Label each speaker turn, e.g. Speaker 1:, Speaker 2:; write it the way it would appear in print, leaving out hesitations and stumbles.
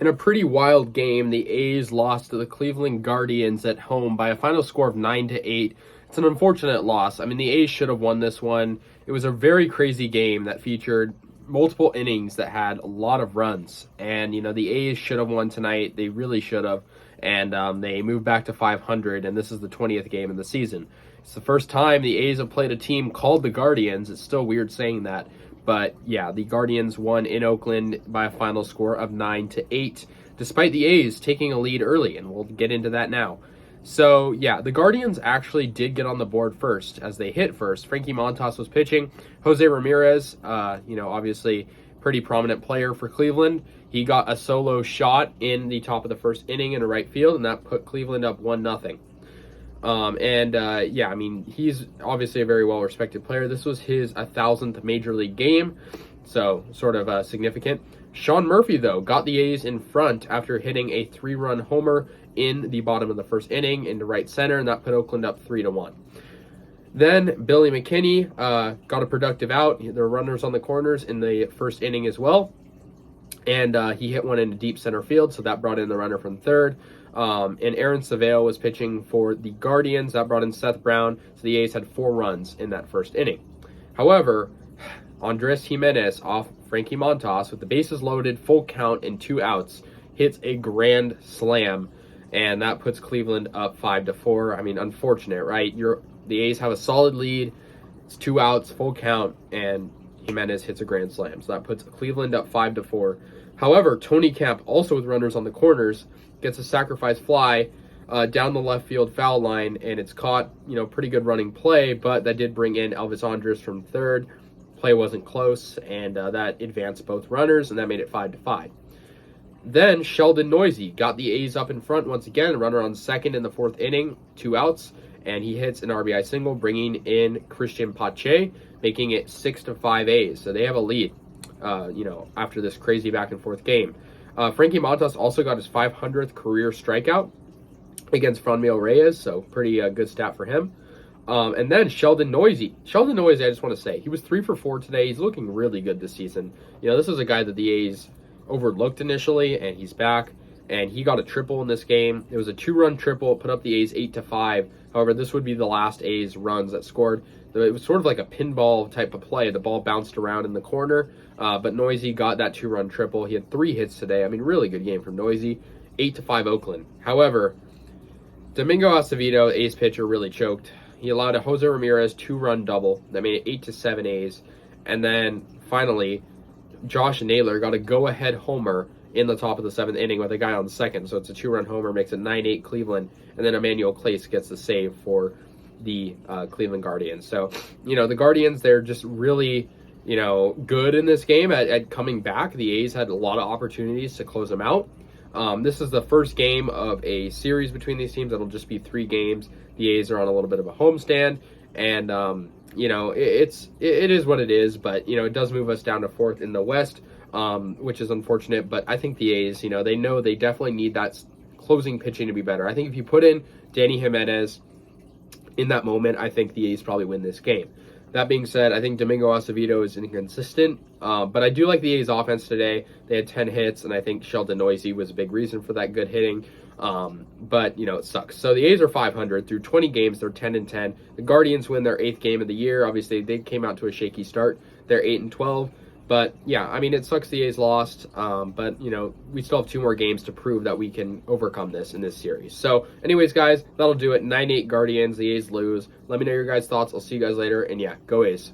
Speaker 1: In a pretty wild game, the A's lost to the Cleveland Guardians at home by a final score of 9-8. It's an unfortunate loss. I mean, the A's should have won this one. It was a very crazy game that featured multiple innings that had a lot of runs. And, the A's should have won tonight. They really should have. And they moved back to 500, and this is the 20th game of the season. It's the first time the A's have played a team called the Guardians. It's still weird saying that. But yeah, the Guardians won in Oakland by a final score of 9-8, despite the A's taking a lead early, and we'll get into that now. So yeah, the Guardians actually did get on the board first, as they hit first. Frankie Montas was pitching. Jose Ramirez, obviously pretty prominent player for Cleveland. He got a solo shot in the top of the first inning in right field, and that put Cleveland up 1-0. He's obviously a very well-respected player. This was his 1,000th major league game, so sort of significant. Sean Murphy, though, got the A's in front after hitting a 3-run homer in the bottom of the first inning into right center, and that put Oakland up 3-1. Then Billy McKinney got a productive out. There were runners on the corners in the first inning as well, and he hit one into deep center field, so that brought in the runner from third. And Aaron Savale was pitching for the Guardians. That brought in Seth Brown, so the A's had 4 runs in that first inning. However, Andres Gimenez off Frankie Montas with the bases loaded, full count, and 2 outs, hits a grand slam, and that puts Cleveland up 5-4. I mean, unfortunate, right? The A's have a solid lead. It's 2 outs, full count, and Gimenez hits a grand slam. So that puts Cleveland up 5-4. However, Tony Camp, also with runners on the corners, gets a sacrifice fly down the left field foul line, and it's caught, pretty good running play, but that did bring in Elvis Andrus from third. Play wasn't close, and that advanced both runners, and that made it 5-5. Then Sheldon Noisy got the A's up in front once again, runner on second in the 4th inning, 2 outs, and he hits an RBI single, bringing in Christian Pache, making it 6-5 A's. So they have a lead, after this crazy back and forth game. Frankie Montas also got his 500th career strikeout against Franmil Reyes, so pretty good stat for him. And then Sheldon Noisy, I just want to say, he was 3 for 4 today. He's looking really good this season. This is a guy that the A's overlooked initially, and he's back, and he got a triple in this game. It was a 2-run triple, put up the A's 8-5. However, this would be the last A's runs that scored. It was sort of like a pinball type of play. The ball bounced around in the corner, but Noisy got that 2-run triple. He had 3 hits today. I mean, really good game from Noisy. 8-5 Oakland. However, Domingo Acevedo, A's pitcher, really choked. He allowed a Jose Ramirez 2-run double that made it 8-7 A's. And then finally, Josh Naylor got a go-ahead homer in the top of the 7th inning with a guy on second. So it's a 2-run homer, makes it 9-8 Cleveland. And then Emmanuel Clase gets the save for the Cleveland Guardians. So, the Guardians, they're just really, good in this game at coming back. The A's had a lot of opportunities to close them out. This is the first game of a series between these teams. It'll just be 3 games. The A's are on a little bit of a homestand, and it is what it is. But it does move us down to 4th in the West, which is unfortunate. But I think the A's, they know they definitely need that closing pitching to be better. I think if you put in Danny Jimenez in that moment, I think the A's probably win this game. That being said, I think Domingo Acevedo is inconsistent, but I do like the A's offense today. They had 10 hits, and I think Sheldon Noisy was a big reason for that good hitting, but, it sucks. So the A's are 500. Through 20 games, they're 10-10. The Guardians win their 8th game of the year. Obviously, they came out to a shaky start. They're 8-12. But, yeah, I mean, it sucks the A's lost, but, we still have 2 more games to prove that we can overcome this in this series. So, anyways, guys, that'll do it. 9-8 Guardians. The A's lose. Let me know your guys' thoughts. I'll see you guys later. And, yeah, go A's.